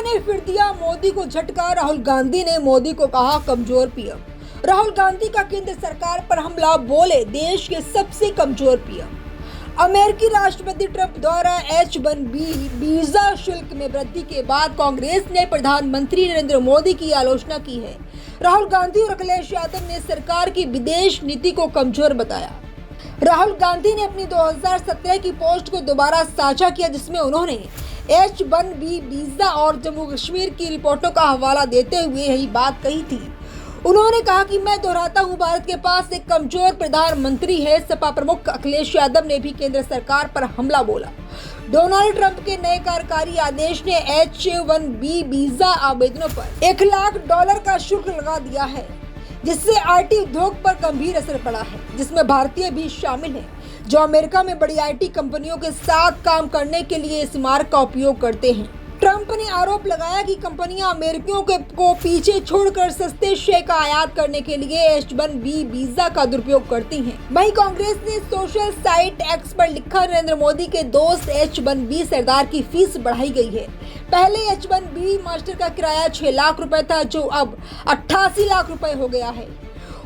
ने फिर दिया मोदी को झटका। राहुल गांधी ने मोदी को कहा कमजोर पीएम। राहुल गांधी का केंद्र सरकार पर हमला, बोले देश के सबसे कमजोर पीएम। अमेरिकी राष्ट्रपति ट्रंप द्वारा H-1B वीजा शुल्क में वृद्धि के बाद कांग्रेस ने प्रधानमंत्री नरेंद्र मोदी की आलोचना की है। राहुल गांधी और अखिलेश यादव ने सरकार की विदेश नीति को कमजोर बताया। राहुल गांधी ने अपनी 2017 की पोस्ट को दोबारा साझा किया, जिसमें उन्होंने H-1B वीजा और जम्मू कश्मीर की रिपोर्टों का हवाला देते हुए यही बात कही थी। उन्होंने कहा कि मैं दोहराता हूं, भारत के पास एक कमजोर प्रधानमंत्री है। सपा प्रमुख अखिलेश यादव ने भी केंद्र सरकार पर हमला बोला। डोनाल्ड ट्रंप के नए कार्यकारी आदेश ने H-1B वीजा आवेदनों पर $1 लाख का शुल्क लगा दिया है, जिससे IT उद्योग पर गंभीर असर पड़ा है, जिसमें भारतीय भी शामिल हैं, जो अमेरिका में बड़ी IT कंपनियों के साथ काम करने के लिए इस मार्ग का उपयोग करते हैं। ट्रंप ने आरोप लगाया कि कंपनियां अमेरिकियों को पीछे छोड़कर सस्ते शेयर का आयात करने के लिए H-1B वीजा का दुरुपयोग करती हैं। वहीं कांग्रेस ने सोशल साइट X पर लिखा, नरेंद्र मोदी के दोस्त H-1B सरदार की फीस बढ़ाई गई है। पहले H-1B मास्टर का किराया 6 लाख रुपए था, जो अब 88 लाख रुपए हो गया है।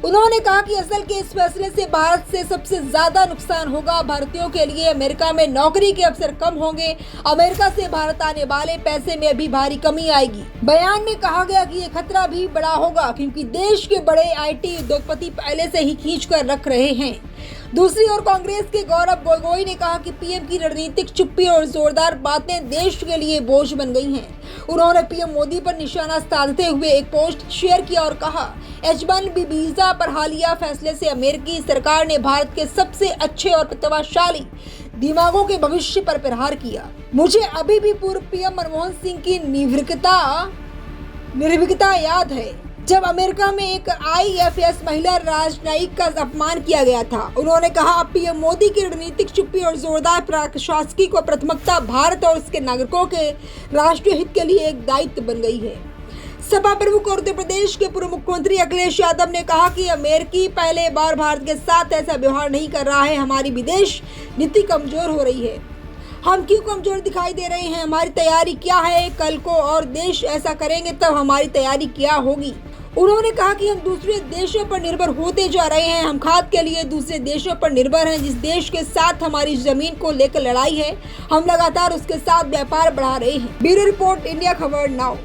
उन्होंने कहा कि असल के इस फैसले से भारत से सबसे ज्यादा नुकसान होगा। भारतीयों के लिए अमेरिका में नौकरी के अवसर कम होंगे। अमेरिका से भारत आने वाले पैसे में भी भारी कमी आएगी। बयान में कहा गया कि ये खतरा भी बड़ा होगा, क्योंकि देश के बड़े IT उद्योगपति पहले से ही खींच कर रख रहे हैं। दूसरी ओर कांग्रेस के गौरव गोगोई ने कहा कि पीएम की रणनीतिक चुप्पी और जोरदार बातें देश के लिए बोझ बन गई हैं। उन्होंने पीएम मोदी पर निशाना साधते हुए एक पोस्ट शेयर किया और कहा, H-1B वीजा पर हालिया फैसले से अमेरिकी सरकार ने भारत के सबसे अच्छे और प्रतिभाशाली दिमागों के भविष्य पर प्रहार किया। मुझे अभी भी पूर्व पीएम मनमोहन सिंह की निर्भीकता याद है, जब अमेरिका में एक IFS महिला राजनयिक का अपमान किया गया था। उन्होंने कहा, पीएम मोदी की रणनीतिक चुप्पी और जोरदार प्रशासकी को प्राथमिकता भारत और उसके नागरिकों के राष्ट्रीय हित के लिए एक दायित्व बन गई है। सपा प्रमुख और उत्तर प्रदेश के पूर्व मुख्यमंत्री अखिलेश यादव ने कहा कि अमेरिकी पहले बार भारत के साथ ऐसा व्यवहार नहीं कर रहा है। हमारी विदेश नीति कमजोर हो रही है। हम क्यों कमजोर दिखाई दे रहे हैं? हमारी तैयारी क्या है? कल को और देश ऐसा करेंगे तब हमारी तैयारी क्या होगी? उन्होंने कहा कि हम दूसरे देशों पर निर्भर होते जा रहे हैं। हम खाद के लिए दूसरे देशों पर निर्भर हैं। जिस देश के साथ हमारी जमीन को लेकर लड़ाई है, हम लगातार उसके साथ व्यापार बढ़ा रहे हैं। ब्यूरो रिपोर्ट, इंडिया खबर नाउ।